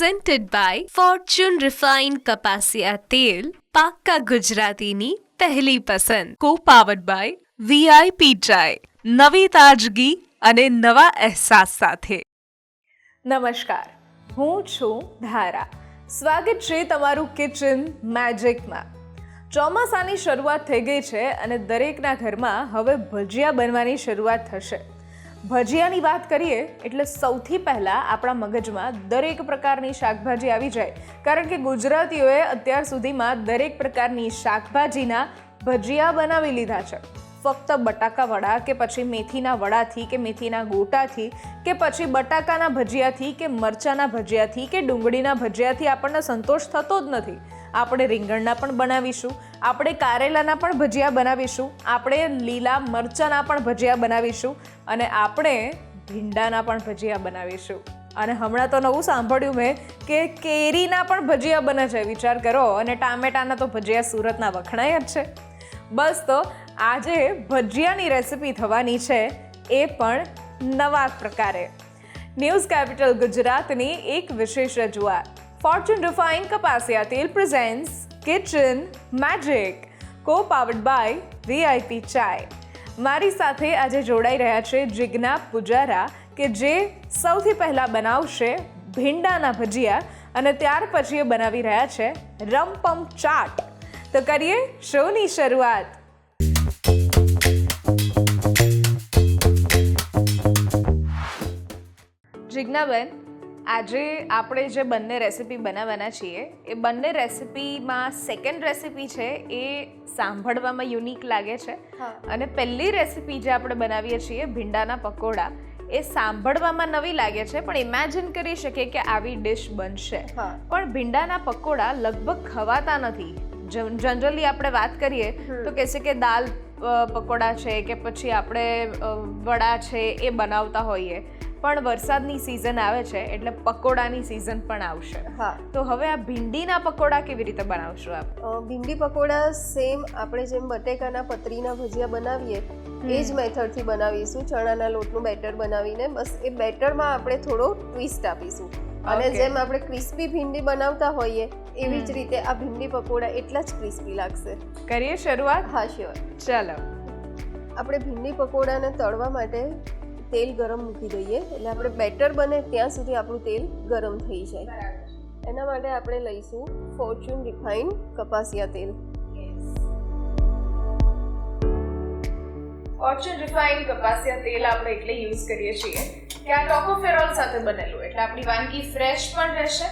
presented by Fortune Refined કપાસિયા તેલ, પાક્કા ગુજરાતીની પહેલી પસંદ. Co-powered by VIP ચાય, નવી તાજગી અને નવા અહેસાસ સાથે. નમસ્કાર, હું છું ધારા. સ્વાગત છે તમારું કિચન મેજિકમાં. ચોમાસાની શરૂઆત થઈ ગઈ છે અને દરેકના ઘરમાં હવે ભજીયા બનવાની શરૂઆત થશે. ભજીયાની વાત કરીએ એટલે સૌથી પહેલાં આપણા મગજમાં દરેક પ્રકારની શાકભાજી આવી જાય, કારણ કે ગુજરાતીઓએ અત્યાર સુધીમાં દરેક પ્રકારની શાકભાજીના ભજીયા બનાવી લીધા છે. ફક્ત બટાકા વડા કે પછી મેથીના વડાથી કે મેથીના ગોટાથી કે પછી બટાકાના ભજીયાથી કે મરચાંના ભજીયાથી કે ડુંગળીના ભજીયાથી આપણને સંતોષ થતો જ નથી. આપણે રીંગણના પણ બનાવીશું, આપણે કારેલાના પણ ભજીયા બનાવીશું, આપણે લીલા મરચાંના પણ ભજીયા બનાવીશું અને આપણે ભીંડાના પણ ભજીયા બનાવીશું. અને હમણાં તો નવું સાંભળ્યું મેં કે કેરીના પણ ભજીયા બને છે. વિચાર કરો. અને ટામેટાના તો ભજીયા સુરતના વખણાય જ છે. બસ, તો આજે ભજીયાની રેસિપી થવાની છે, એ પણ નવા પ્રકારે. ન્યૂઝ કેપિટલ ગુજરાતની એક વિશેષ રજૂઆત. ફોર્ચ્યુન રિફાઇન્ડ કપાસિયા તેલ presents kitchen magic, co-powered by VIP ચાય. મારી સાથે આજે જોડાઈ રહ્યા છે જિજ્ઞા પુજારા, કે જે સૌથી પહેલાં બનાવશે ભીંડાના ભજીયા અને ત્યાર પછી એ બનાવી રહ્યા છે રમપમ ચાટ. તો કરીએ શોની શરૂઆત. જિજ્ઞાબેન, આજે આપણે જે બંને રેસિપી બનાવવાના છીએ એ બંને રેસિપીમાં સેકન્ડ રેસિપી છે એ સાંભળવામાં યુનિક લાગે છે, અને પહેલી રેસિપી જે આપણે બનાવીએ છીએ ભીંડાના પકોડા, એ સાંભળવામાં નવી લાગે છે, પણ ઇમેજિન કરી શકીએ કે આવી ડિશ બનશે. પણ ભીંડાના પકોડા લગભગ ખવાતા નથી. જનરલી આપણે વાત કરીએ તો કહેશે કે દાલ પકોડા છે કે પછી આપણે વડા છે એ બનાવતા હોઈએ, પણ વરસાદની સિઝન આવે છે એટલે પકોડાની સિઝન પણ આવશે. તો હવે આ ભીંડીના પકોડા કેવી રીતે બનાવશો આપ? ભીંડી પકોડા સેમ આપણે જેમ બટેકાના પતરીના ભજીયા બનાવીએ એ જ મેથડથી બનાવીશું. ચણાના લોટનું બેટર બનાવીને બસ એ બેટરમાં આપણે થોડો ટ્વિસ્ટ આપીશું. અને જેમ આપણે ક્રિસ્પી ભીંડી બનાવતા હોઈએ એવી જ રીતે આ ભીંડી પકોડા એટલા જ ક્રિસ્પી લાગશે. કરીએ શરૂઆત? હા, શ્યોર. ચાલો. આપણે ભીંડી પકોડાને તળવા માટે તેલ ગરમ મૂકી દઈએ, એટલે આપણે બેટર બને ત્યાં સુધી આપણું તેલ ગરમ થઈ જાય. એના માટે આપણે લઈશું ફોર્ચ્યુન રિફાઇન્ડ કપાસિયા તેલ. ફોર્ચ્યુન રિફાઇન્ડ કપાસિયા તેલ આપણે એટલે યુઝ કરીએ છીએ કે આ ટોકોફેરોલ સાથે બનેલું, એટલે આપણી વાનગી ફ્રેશ પણ રહેશે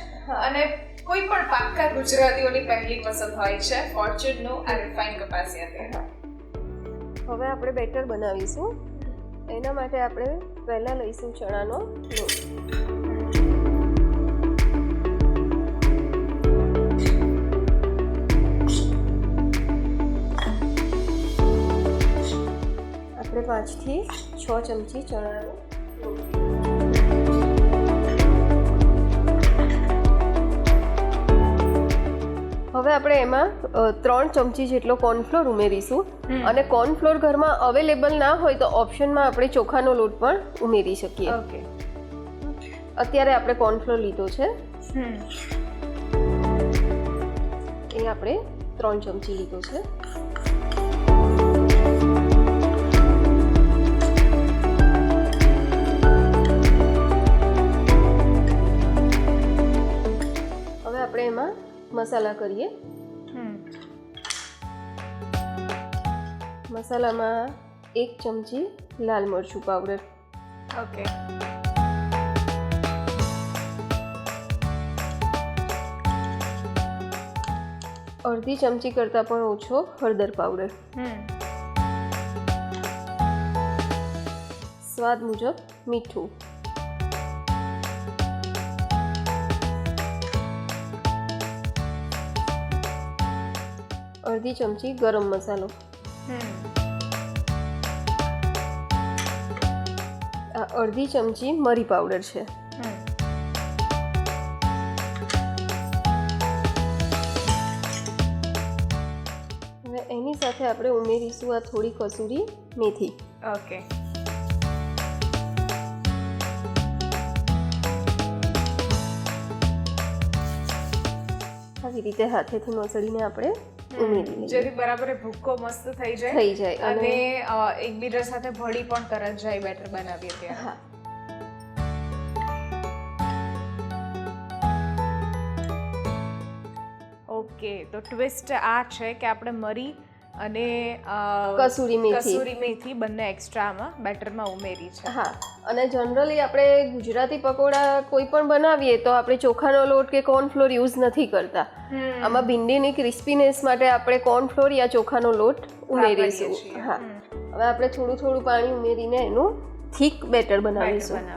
અને કોઈ પણ પાક્કા ગુજરાતીઓની પહેલી પસંદ હોય છે ફોર્ચ્યુનનું આ રિફાઇન્ડ કપાસિયા તેલ. હવે આપણે બેટર બનાવીશું. એના માટે આપણે પહેલાં લઈશું ચણાનો લોટ. આપણે 5 થી 6 ચમચી ચણાનો લોટ. હવે આપણે એમાં 3 ચમચી જેટલો કોર્નફ્લોર ઉમેરીશું. અને કોર્નફ્લોર ઘરમાં અવેલેબલ ના હોય તો ઓપ્શનમાં આપણે ચોખાનો લોટ પણ ઉમેરી શકીએ. ઓકે. અત્યારે આપણે કોર્નફ્લોર લીધો છે, એ આપણે 3 ચમચી લીધો છે. હવે આપણે એમાં મસાલા કરીએ. મસાલામાં 1 ચમચી લાલ મરચું પાવડર. ઓકે. અડધી ચમચી કરતાં પણ ઓછો હળદર પાવડર. સ્વાદ મુજબ મીઠું. અડધી ચમચી ગરમ મસાલો. આ અડધી ચમચી મરી પાવડર છે. હવે એની સાથે આપણે ઉમેરીશું આ થોડી કસૂરી મેથી. ઓકે. આવી રીતે હાથેથી મસળીને આપણે ઉમેરી લઈએ જેથી બરાબર ભૂક્કો મસ્ત થઈ જાય થઈ જાય અને એકબીજા સાથે ભળી પણ તરત જાય બેટર બનાવીએ ત્યારે. હા ઓકે, તો ટ્વિસ્ટ આ છે કે આપણે મરી અને કસૂરી મેથી બંને એક્સ્ટ્રા આમાં બેટરમાં ઉમેરી છે. હા, અને જનરલી આપણે ગુજરાતી પકોડા કોઈ પણ બનાવીએ તો આપણે ચોખાનો લોટ કે કોર્નફ્લોર યુઝ નથી કરતા. આમાં ભીંડીની ક્રિસ્પીનેસ માટે આપણે કોર્નફ્લોર યા ચોખાનો લોટ ઉમેરીશું. હા, હવે આપણે થોડું થોડું પાણી ઉમેરીને એનું થીક બેટર બનાવીશું.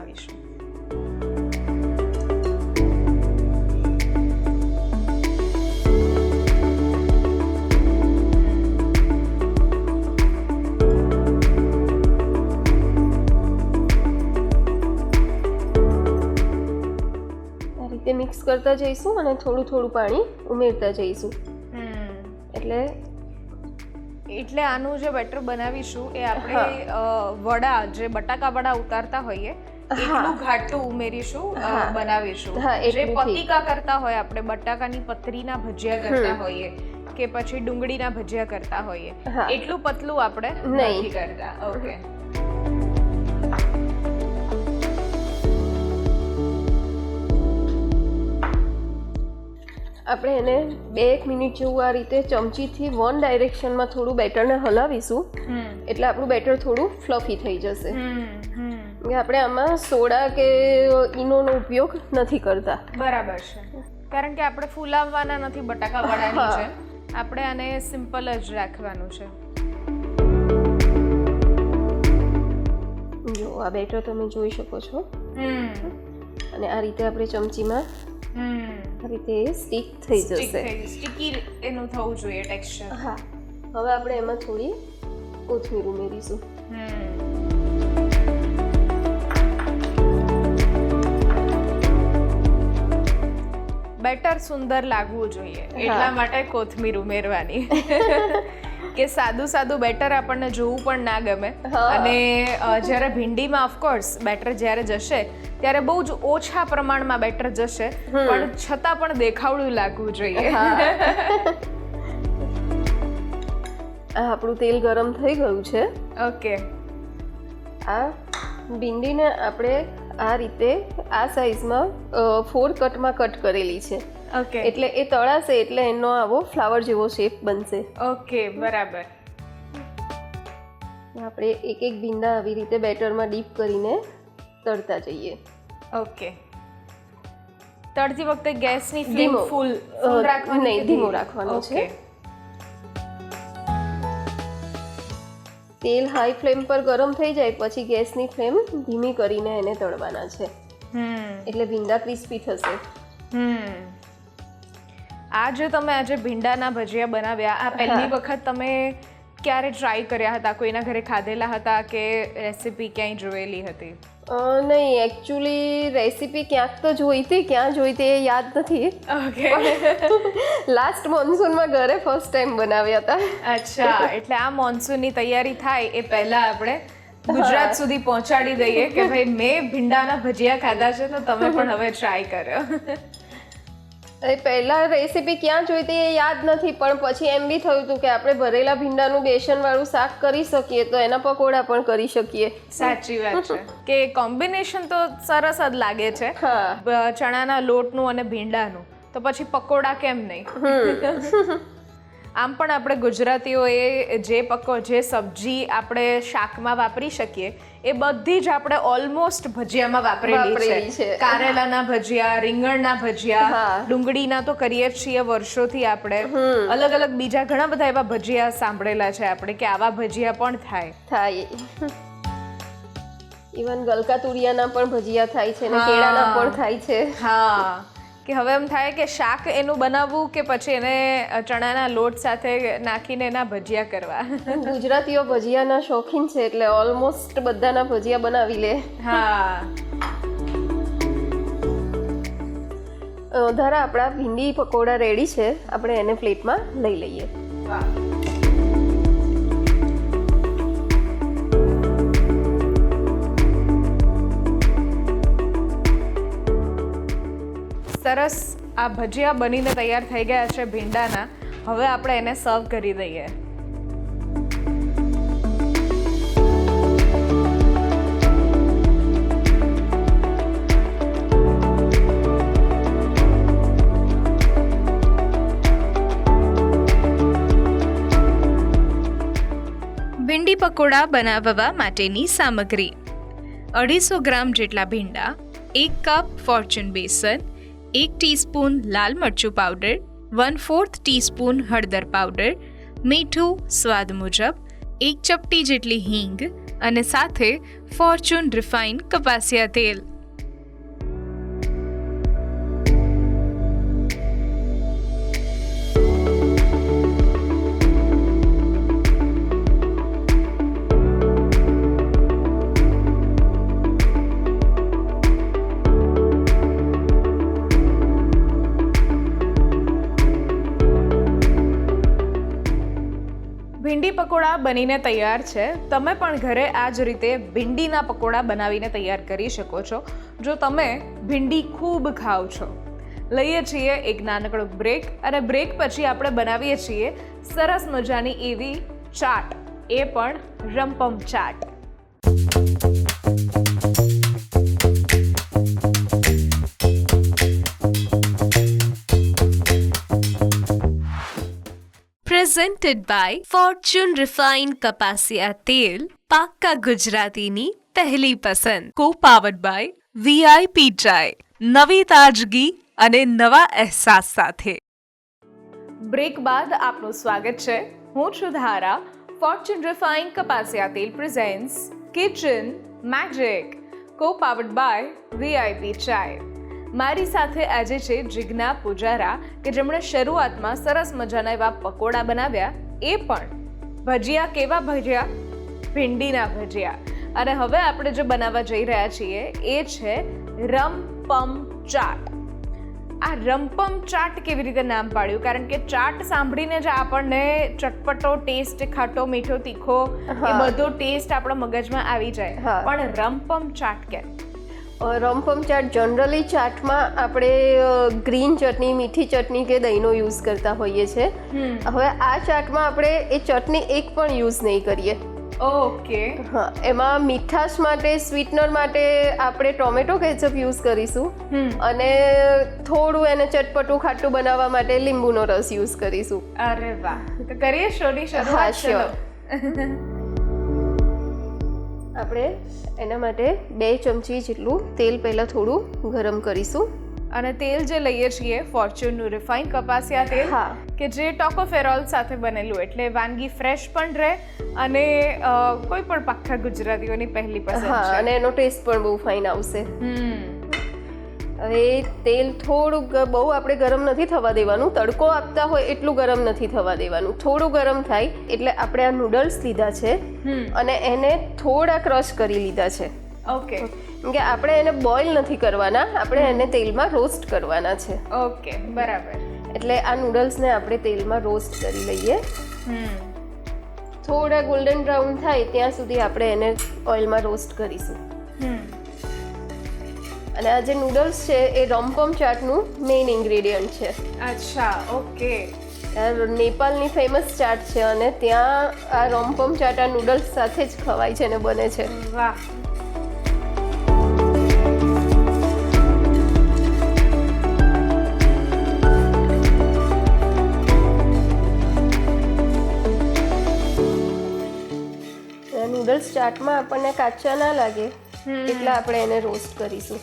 મિક્સ કરતા જઈશું અને થોડું થોડું પાણી ઉમેરતા જઈશું. એટલે આનું જે બેટર બનાવીશું એ આપણે વડા જે બટાકા વડા ઉતારતા હોઈએ એટલું ઘાટું ઉમેરીશું, બનાવીશું. જે પતીકા કરતા હોય આપણે બટાકાની પતરીના ભજીયા કરતા હોઈએ કે પછી ડુંગળીના ભજીયા કરતા હોઈએ એટલું પતલું આપણે નથી કરતા. ઓકે, આપણે એને 2-1 મિનિટ જેવું આ રીતે ચમચીથી વન ડાયરેક્શનમાં થોડું બેટરને હલાવીશું એટલે આપણું બેટર થોડું ફ્લફી થઈ જશે. આપણે આમાં સોડા કે ઈનોનો ઉપયોગ નથી કરતા. બરાબર છે, કારણ કે આપણે ફૂલાવવાના નથી બટાકા વડાની છે, આપણે આને સિમ્પલ જ રાખવાનું છે. જો આ બેટર તમે જોઈ શકો છો અને આ રીતે આપણે ચમચીમાં આ રીતે સ્ટીક થઈ જશે. સ્ટીકી એનું થવું જોઈએ ટેક્સચર. હા, હવે આપણે એમાં થોડી કોથમીર ઉમેરીશું. બેટર સુંદર લાગવું જોઈએ એટલા માટે કોથમીર ઉમેરવાની. કે સાદું સાદું બેટર આપણને જોવું પણ ના ગમે. અને જ્યારે ભીંડીમાં ઓફકોર્સ બેટર જ્યારે જશે ત્યારે બહુ જ ઓછા પ્રમાણમાં બેટર જશે પણ છતાં પણ દેખાવડું લાગવું જોઈએ. આપણું તેલ ગરમ થઈ ગયું છે. ઓકે, આ ભીંડીને આપણે આ રીતે આ સાઈઝમાં 4 કટમાં કટ કરેલી છે. ઓકે, એટલે એ તળાશે એટલે એનો આવો ફ્લાવર જેવો શેપ બનશે. ઓકે, બરાબર. આપણે એક એક ભીંડા આવી રીતે બેટરમાં ડીપ કરીને તળતા જઈએ. ઓકે, તળતી વખતે ગેસની ફ્લેમ ફૂલ રાખવાની નહીં, ધીમો રાખવાનો છે. તેલ હાઈ ફ્લેમ પર ગરમ થઈ જાય પછી ગેસની ફ્લેમ ધીમી કરીને એને તળવાના છે એટલે ભીંડા ક્રિસ્પી થશે. આ જે તમે આજે ભીંડાના ભજીયા બનાવ્યા આ પહેલી વખત તમે ક્યારે ટ્રાય કર્યા હતા? કોઈના ઘરે ખાધેલા હતા કે રેસીપી ક્યાંય જોયેલી હતી? નહીં, એકચ્યુઅલી રેસીપી ક્યાંક તો જોઈ હતી, ક્યાં જોઈ હતી એ યાદ નથી. ઓકે, લાસ્ટ મોન્સૂનમાં ઘરે ફર્સ્ટ ટાઈમ બનાવ્યા હતા. અચ્છા, એટલે આ મોન્સૂનની તૈયારી થાય એ પહેલા આપણે ગુજરાત સુધી પહોંચાડી દઈએ કે ભાઈ મેં ભીંડાના ભજીયા ખાધા છે તો તમે પણ હવે ટ્રાય કર્યો. પહેલા રેસીપી ક્યાં જોઈ હતી એ યાદ નથી પણ પછી એમ બી થયું હતું કે આપણે ભરેલા ભીંડાનું બેસનવાળું શાક કરી શકીએ તો એના પકોડા પણ કરી શકીએ. સાચી વાત છે કે કોમ્બિનેશન તો સરસ જ લાગે છે ચણાના લોટનું અને ભીંડાનું, તો પછી પકોડા કેમ નહીં? આમ પણ આપણે ગુજરાતીઓએ જે સબ્જી આપણે શાકમાં વાપરી શકીએ એ બધી જ આપણે ઓલમોસ્ટ ભજીયામાં વાપરેલી છે. કારેલાના ભજીયા, રીંગણના ભજીયા, ડુંગળીના તો કરીએ છીએ વર્ષોથી આપણે. અલગ અલગ બીજા ઘણા બધા એવા ભજીયા સાંભળેલા છે આપણે કે આવા ભજીયા પણ થાય. ઇવન ગલકા તુરિયાના પણ ભજીયા થાય છે ને કેળાના પણ થાય છે. હા, કે હવે એમ થાય કે શાક એનું બનાવવું કે પછી એને ચણાના લોટ સાથે નાખીને એના ભજીયા કરવા. ગુજરાતીઓ ભજીયાના શોખીન છે એટલે ઓલમોસ્ટ બધાના ભજીયા બનાવી લે. હા, ધારા આપણા ભીંડી પકોડા રેડી છે, આપણે એને પ્લેટમાં લઈ લઈએ. સરસ આ ભજીયા બનીને તૈયાર થઈ ગયા છે ભીંડાના. હવે આપણે એને સર્વ કરી દઈએ. ભીંડી પકોડા બનાવવા માટેની સામગ્રી: 250 ગ્રામ જેટલા ભીંડા, 1 કપ ફોર્ચ્યુન બેસન, 1 ટીસ્પૂન લાલ મરચું પાવડર, 1/4 ટીસ્પૂન હળદર પાવડર, મીઠું સ્વાદ મુજબ, 1 ચપટી જેટલી હિંગ અને સાથે ફોર્ચ્યુન રિફાઇન્ડ કપાસિયા તેલ. ભીંડી પકોડા બનીને તૈયાર છે. તમે પણ ઘરે આ જ રીતે ભીંડીના પકોડા બનાવીને તૈયાર કરી શકો છો જો તમે ભીંડી ખૂબ ખાઓ છો. લઈએ છીએ એક નાનકડો બ્રેક અને બ્રેક પછી આપણે બનાવીએ છીએ સરસ મજાની એવી ચાટ, એ પણ રમપમ chaat. Presented by Fortune Refined કપાસિયા તેલ, પાક્કા ગુજરાતીની પહેલી પસંદ. Co-powered by VIP ચાય, નવી તાજગી અને નવા અહેસાસ સાથે. બ્રેક બાદ આપનું સ્વાગત છે. હું છું ધારા. ફોર્ચ્યુન રિફાઇન્ડ કપાસિયા તેલ presents kitchen magic, co-powered by VIP ચાય. મારી સાથે આજે છે જિજ્ઞા પૂજારા કે જેમણે શરૂઆતમાં સરસ મજાના એવા પકોડા બનાવ્યા, એ પણ ભજીયા. કેવા ભજીયા? ભીંડીના ભજીયા. અને હવે આપણે જે બનાવવા જઈ રહ્યા છીએ એ છે રમપમ ચાટ. આ રમપમ ચાટ કેવી રીતે નામ પાડ્યું? કારણ કે ચાટ સાંભળીને જ આપણને ચટપટો ટેસ્ટ, ખાટો મીઠો તીખો એ બધો ટેસ્ટ આપણા મગજમાં આવી જાય, પણ રમપમ ચાટ કેમ? રમપમ ચાટ જનરલી ચાટમાં આપણે ગ્રીન ચટણી, મીઠી ચટણી કે દહીંનો યુઝ કરતા હોઈએ છીએ. હવે આ ચાટમાં આપણે એ ચટણી એક પણ યુઝ નહીં કરીએ. ઓકે. હા, એમાં મીઠાશ માટે, સ્વીટનર માટે આપણે ટોમેટો કેચઅપ યુઝ કરીશું અને થોડું એને ચટપટું ખાટું બનાવવા માટે લીંબુનો રસ યુઝ કરીશું. અરે વાહ, તો કરીએ શોની શરૂઆત. શ્યોર. આપણે એના માટે 2 ચમચી જેટલું તેલ પહેલાં થોડું ગરમ કરીશું. અને તેલ જે લઈએ છીએ ફોર્ચ્યુનનું રિફાઇન્ડ કપાસિયા તેલ, કે જે ટોકોફેરોલ સાથે બનેલું, એટલે વાનગી ફ્રેશ પણ રહે અને કોઈ પણ પાક્કા ગુજરાતીઓની પહેલી પસંદ છે. અને એનો ટેસ્ટ પણ બહુ ફાઇન આવશે. હવે તેલ થોડુંક બહુ આપણે ગરમ નથી થવા દેવાનું, તડકો આપતા હોય એટલું ગરમ નથી થવા દેવાનું. થોડું ગરમ થાય એટલે આપણે આ નૂડલ્સ લીધા છે અને એને થોડા ક્રશ કરી લીધા છે. ઓકે. કે આપણે એને બોઇલ નથી કરવાના, આપણે એને તેલમાં રોસ્ટ કરવાના છે. ઓકે, બરાબર. એટલે આ નૂડલ્સને આપણે તેલમાં રોસ્ટ કરી લઈએ. થોડા ગોલ્ડન બ્રાઉન થાય ત્યાં સુધી આપણે એને ઓઇલમાં રોસ્ટ કરીશું. અને આ જે નૂડલ્સ છે એ રમપમ ચાટનું મેઇન ઇન્ગ્રેડિયન્ટ છે. અચ્છા, ઓકે. નેપાળની ફેમસ ચાટ છે અને ત્યાં આ રમપમ ચાટ આ નૂડલ્સ સાથે જ ખવાય છે અને બને છે. વાહ. નૂડલ્સ ચાટમાં આપણને કાચા ના લાગે એટલે આપણે એને રોસ્ટ કરીશું.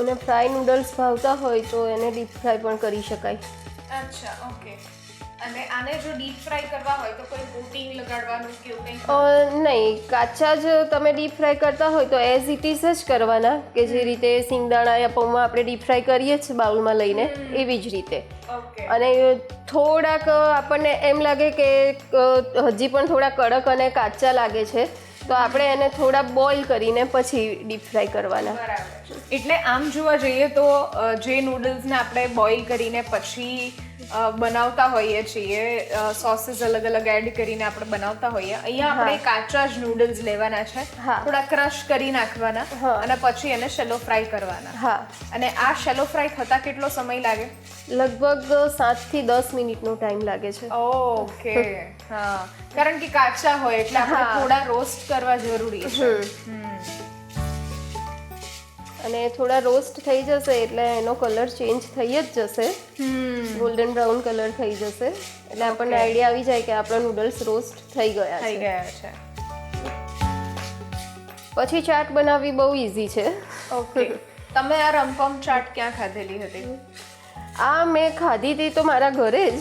અને ફ્રાય નૂડલ્સ ભાવતા હોય તો એને ડીપ ફ્રાય પણ કરી શકાય. અચ્છા, ઓકે. અને આને જો ડીપ ફ્રાય કરવા હોય તો કોઈ કોટિંગ લગાડવાનું કે એવું કંઈ? નહીં, કાચા જ તમે ડીપ ફ્રાય કરતા હોય તો એઝ ઇટ ઇઝ જ કરવાના, કે જે રીતે સિંગદાણા યા પૌમાં આપણે ડીપ ફ્રાય કરીએ છીએ બાઉલમાં લઈને, એવી જ રીતે. અને થોડાક આપણને એમ લાગે કે હજી પણ થોડા કડક અને કાચા લાગે છે તો આપણે એને થોડા બોઇલ કરીને પછી ડીપ ફ્રાય કરવાના. બરાબર. એટલે આમ જોવા જઈએ તો જે નૂડલ્સને આપણે બોઇલ કરીને પછી બનાવતા હોઈએ છીએ, સોસીસ અલગ અલગ એડ કરીને આપણે બનાવતા હોઈએ. અહીંયા આપણે કાચા જ નૂડલ્સ લેવાના છે, હા. થોડા ક્રશ કરી નાખવાના હા. અને પછી એને શેલો ફ્રાય કરવાના. હા, અને આ શેલો ફ્રાય થતા કેટલો સમય લાગે? લગભગ 7 થી 10 મિનિટનો ટાઈમ લાગે છે. ઓકે. હા, કારણ કે કાચા હોય એટલે આપણે હા. થોડા રોસ્ટ કરવા જરૂરી છે. અને થોડા રોસ્ટ થઈ જશે એટલે એનો કલર ચેન્જ થઈ જ જશે, ગોલ્ડન બ્રાઉન કલર થઈ જશે એટલે આપણને આઈડિયા આવી જાય કે આપણા નૂડલ્સ રોસ્ટ થઈ ગયા થઈ છે. ગયા છે. પછી ચાટ બનાવવી બહુ ઇઝી છે. ઓકે. તમે આ રમપમ ચાટ ક્યાં ખાધેલી હતી? આ મેં ખાધી હતી તો મારા ઘરે જ,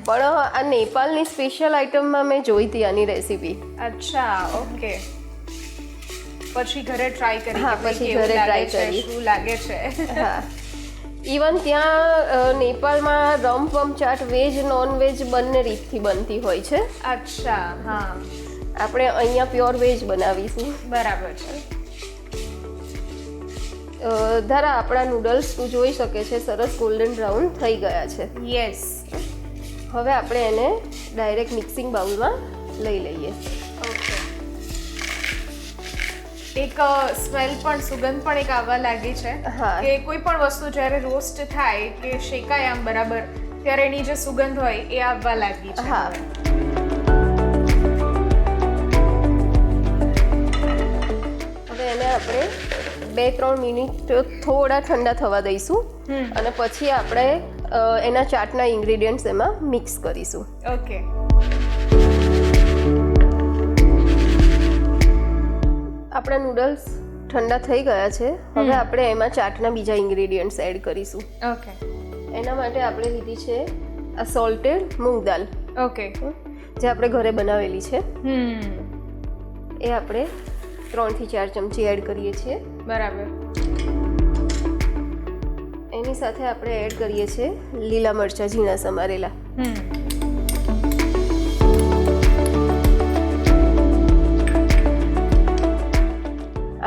પણ આ નેપાળની સ્પેશિયલ આઈટમમાં મેં જોઈ હતી આની રેસીપી. અચ્છા, ઓકે. પછી ઘરે ટ્રાય કરી? હા, કે ભાઈ પછી કેવું ઘરે લાગે try છે, કરી. શું લાગે છે? હા, ઇવન ત્યાં નેપાળમાં રમપમ ચાટ વેજ નોન વેજ બંને રીતથી બનતી હોય છે. અચ્છા, હા, આપણે અહીંયા પ્યોર વેજ બનાવીશું. બરાબર છે. ધારા આપણા નૂડલ્સ તું જોઈ શકે છે સરસ ગોલ્ડન બ્રાઉન થઈ ગયા છે. યસ. હવે આપણે એને ડાયરેક્ટ મિક્સિંગ બાઉલમાં લઈ લઈએ. ઓકે. એક સ્મેલ પણ, સુગંધ પણ એક આવવા લાગી છે હા. કે કોઈ પણ વસ્તુ જ્યારે રોસ્ટ થાય કે શેકાય આમ બરાબર ત્યારે એની જે સુગંધ હોય એ આવવા લાગી છે. હા. હવે એને આપણે 2-3 મિનિટ થોડા ઠંડા થવા દઈશું અને પછી આપણે એના ચાટના ઇન્ગ્રેડિયન્ટ્સ એમાં મિક્સ કરીશું. ઓકે. આપણા નૂડલ્સ ઠંડા થઈ ગયા છે. હવે આપણે એમાં ચાટના બીજા ઇન્ગ્રેડિયન્ટ્સ એડ કરીશું. ઓકે. એના માટે આપણે લીધી છે આ સોલ્ટેડ મૂંગ દાલ, ઓકે. જે આપણે ઘરે બનાવેલી છે. એ આપણે 3 થી 4 ચમચી એડ કરીએ છીએ. બરાબર. એની સાથે આપણે એડ કરીએ છીએ લીલા મરચાં ઝીણા સમારેલા.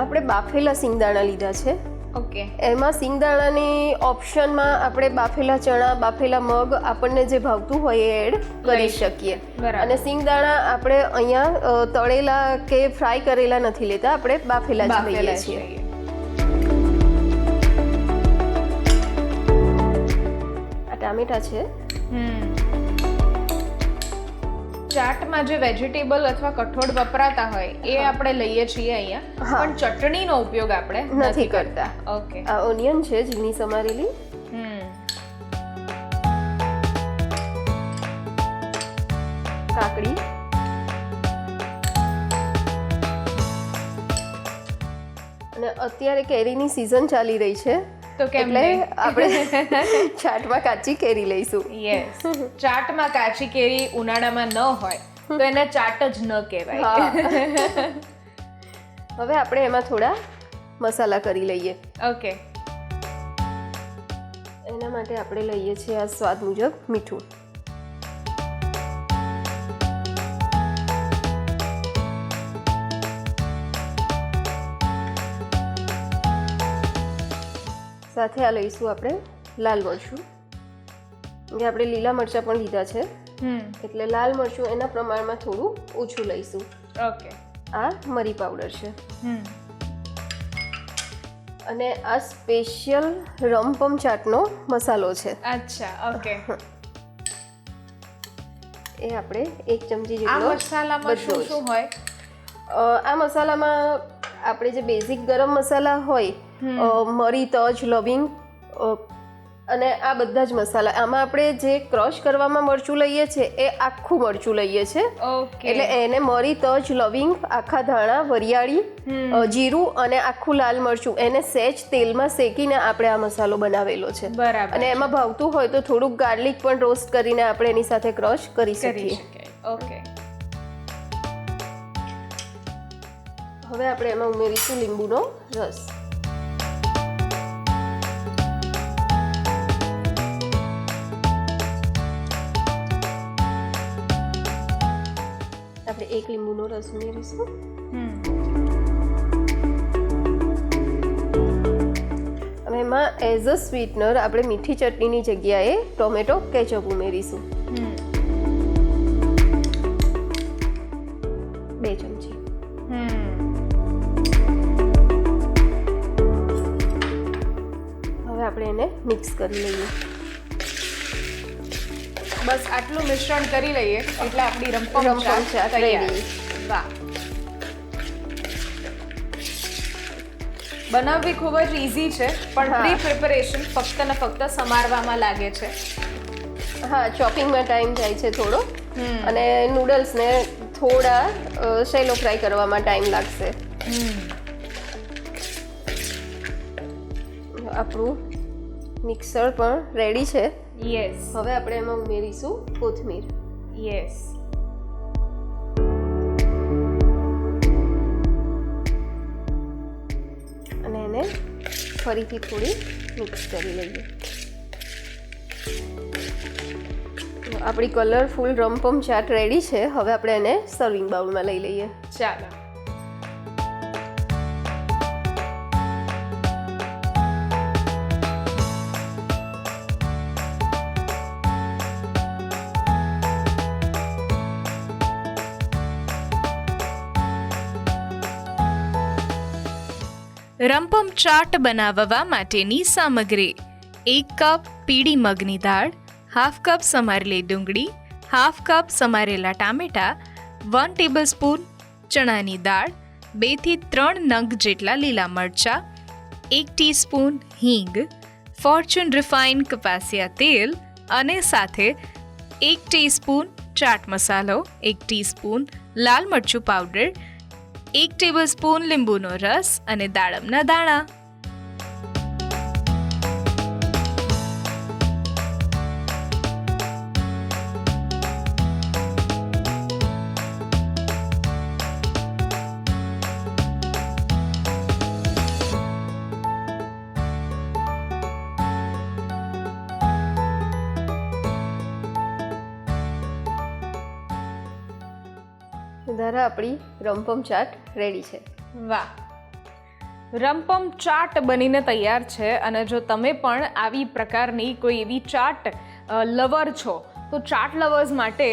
આપણે બાફેલા સિંગદાણા લીધા છે. ઓકે. એમાં સિંગદાણાની ઓપ્શનમાં આપણે બાફેલા ચણા, બાફેલા મગ આપણને જે ભાવતું હોય એ એડ કરી શકીએ. બરાબર. અને સિંગદાણા આપણે અહીંયા તળેલા કે ફ્રાય કરેલા નથી લેતા, આપણે બાફેલા જ લઈએ છીએ. આ ટામેટા છે. ચાટમાં જે વેજીટેબલ અથવા કઠોળ વપરાતા હોય એ આપણે લઈએ છીએ અહીંયા, હા. પણ ચટણીનો ઉપયોગ આપણે નથી કરતા. ઓકે. આ ઓનિયન છે ઝીણી સમારેલી. કાકડી. અને અત્યારે કેરીની સિઝન ચાલી રહી છે તો કેમ એટલે નહીં? આપણે ચાટમાં કાચી કેરી લઈશું. યસ. ચાટમાં કાચી કેરી ઉનાળામાં ન હોય તો એને ચાટ જ ન કહેવાય. હા. હવે આપણે એમાં થોડા મસાલા કરી લઈએ. ઓકે. એના માટે આપણે લઈએ છીએ આ સ્વાદ મુજબ મીઠું. સાથે આ લઈશું આપણે લાલ મરચું. જે આપણે લીલા મરચાં પણ લીધા છે એટલે લાલ મરચું એના પ્રમાણમાં થોડું ઓછું લઈશું. ઓકે. આ મરી પાવડર છે. અને આ સ્પેશિયલ રમપમ ચાટનો મસાલો છે. અચ્છા, ઓકે. એ આપણે 1 ચમચી આ જેટલો મસાલામાં બધો શું જ. શું હોય? આ મસાલામાં આપણે જે બેઝિક ગરમ મસાલા હોય, મરી, તજ, લવિંગ અને આ બધા જ મસાલા. આમાં આપણે જે ક્રશ કરવામાં મરચું લઈએ છીએ એ આખું મરચું લઈએ છીએ. ઓકે. એટલે એને મરી, તજ, લવિંગ, આખા ધાણા, વરિયાળી, જીરું અને આખું લાલ મરચું એને સહેજ તેલમાં શેકીને આપણે આ મસાલો બનાવેલો છે. બરાબર. અને એમાં ભાવતું હોય તો થોડુંક ગાર્લિક પણ રોસ્ટ કરીને આપણે એની સાથે ક્રશ કરી કરી શકીએ. શકાય. ઓકે. હવે આપણે એમાં ઉમેરીશું લીંબુનો રસ. આપણે 1 લીંબુનો રસ ઉમેરીશું. હવે આમાં એઝ અ સ્વીટનર આપણે મીઠી ચટણીની જગ્યાએ ટોમેટો કેચઅપ ઉમેરીશું 2 ચમચી. હવે આપણે એને મિક્સ કરી લઈએ. બસ આટલું મિશ્રણ કરી લઈએ એટલે આપણી રંપમ રંપમ ચાટ ચાટ તૈયાર. ready. વાહ, બનાવવી ખૂબ જ ઇઝી છે, પણ હા. પ્રી પ્રિપેરેશન ફક્ત ને ફક્ત સમારવામાં લાગે છે. હા, ચોપિંગમાં ટાઈમ જાય છે થોડો, અને નૂડલ્સને થોડા શેલો ફ્રાય કરવામાં ટાઈમ લાગશે. આપણું મિક્સર પણ રેડી છે. યસ, હવે આપણે એમાં ઉમેરીશું કોથમીર. યસ. અને એને ફરીથી થોડી મિક્સ કરી લઈએ. આપણી કલરફુલ રંપમ ચાટ રેડી છે. હવે આપણે એને સર્વિંગ બાઉલમાં લઈ લઈએ. ચાલો. રંપમ ચાટ બનાવવા માટેની સામગ્રી: 1 કપ પીળી મગની દાળ, 1/2 કપ સમારેલી ડુંગળી, 1/2 કપ સમારેલા ટામેટાં, 1 ટેબલસ્પૂન ચણાની દાળ, 2 થી 3 નંગ જેટલા લીલા મરચાં, 1 ટીસ્પૂન હિંગ, ફોર્ચ્યુન રિફાઇન્ડ કપાસિયા તેલ અને સાથે 1 ટીસ્પૂન ચાટ મસાલો, 1 ટીસ્પૂન લાલ મરચું પાવડર, 1 ટેબલસ્પૂન લીંબુનો રસ અને દાડમના દાણા. ધારા, આપણી રંપમ ચાટ રેડી છે. વાહ, રંપમ ચાટ બનીને તૈયાર છે. અને જો તમે પણ આવી પ્રકારની કોઈ એવી ચાટ લવર છો તો ચાટ લવર્સ માટે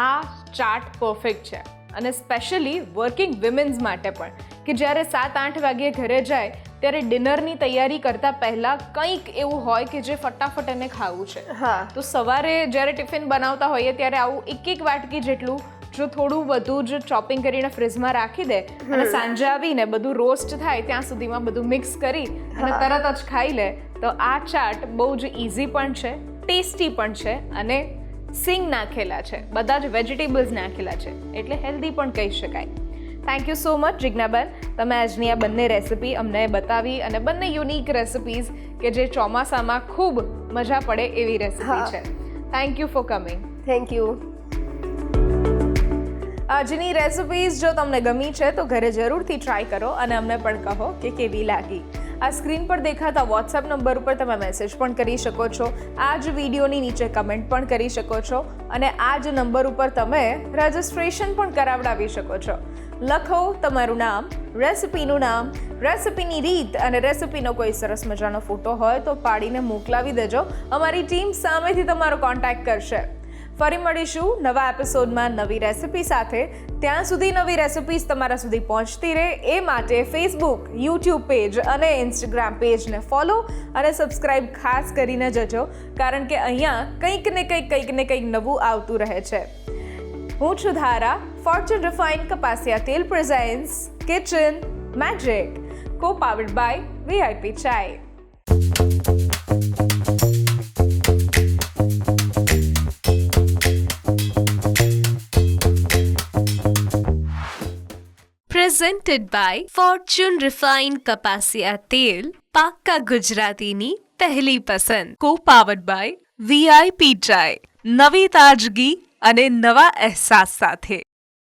આ ચાટ પરફેક્ટ છે. અને સ્પેશિયલી વર્કિંગ વિમેન્સ માટે પણ, કે જ્યારે 7-8 વાગ્યે ઘરે જાય ત્યારે ડિનરની તૈયારી કરતાં પહેલાં કંઈક એવું હોય કે જે ફટાફટ એને ખાવું છે. હા, તો સવારે જ્યારે ટિફિન બનાવતા હોઈએ ત્યારે આવું એક વાટકી જેટલું જો થોડું વધુ જ ચોપિંગ કરીને ફ્રીજમાં રાખી દે અને સાંજે આવીને બધું રોસ્ટ થાય ત્યાં સુધીમાં બધું મિક્સ કરી અને તરત જ ખાઈ લે તો આ ચાટ બહુ જ ઇઝી પણ છે, ટેસ્ટી પણ છે અને સિંગ નાખેલા છે, બધા જ વેજીટેબલ્સ નાખેલા છે, એટલે હેલ્ધી પણ કહી શકાય. Thank you so much Jignaben, તમે આજની આ બંને રેસિપી અમને બતાવી, અને બંને યુનિક રેસિપીઝ કે જે ચોમાસામાં ખૂબ મજા પડે એવી રેસિપી છે. Thank you for coming. Thank you. આજની રેસિપીઝ જો તમને ગમી છે તો ઘરે જરૂરથી ટ્રાય કરો અને અમને પણ કહો કે કેવી લાગી. આ સ્ક્રીન પર દેખાતા વોટ્સએપ નંબર ઉપર તમે મેસેજ પણ કરી શકો છો, આ જ વિડીયોની નીચે કમેન્ટ પણ કરી શકો છો, અને આ જ નંબર ઉપર તમે રજિસ્ટ્રેશન પણ કરાવડાવી શકો છો. લખો તમારું નામ, રેસિપીનું નામ, રેસિપીની રીત અને રેસિપીનો કોઈ સરસ મજાનો ફોટો હોય તો પાડીને મોકલાવી દેજો. અમારી ટીમ સામેથી તમારો કોન્ટેક્ટ કરશે. ફરી મળીશું નવા એપિસોડમાં નવી રેસિપી સાથે. ત્યાં સુધી નવી રેસિપીઝ તમારા સુધી પહોંચતી રહે એ માટે ફેસબુક, યુટ્યુબ પેજ અને ઇન્સ્ટાગ્રામ પેજને ફોલો અને સબસ્ક્રાઇબ ખાસ કરીને જજો, કારણ કે અહીંયા કંઈક ને કંઈક નવું આવતું રહે છે. હું છું ધારા. ફોર્ચ્યુન રિફાઇન્ડ કપાસિયા તેલ presents kitchen magic, co powered by VIP chai. Presented by Fortune Refined કપાસિયા તેલ, પાક્કા ગુજરાતીની પહેલી પસંદ. Co-powered by VIP ચાય, નવી તાજગી અને નવા અહેસાસ સાથે.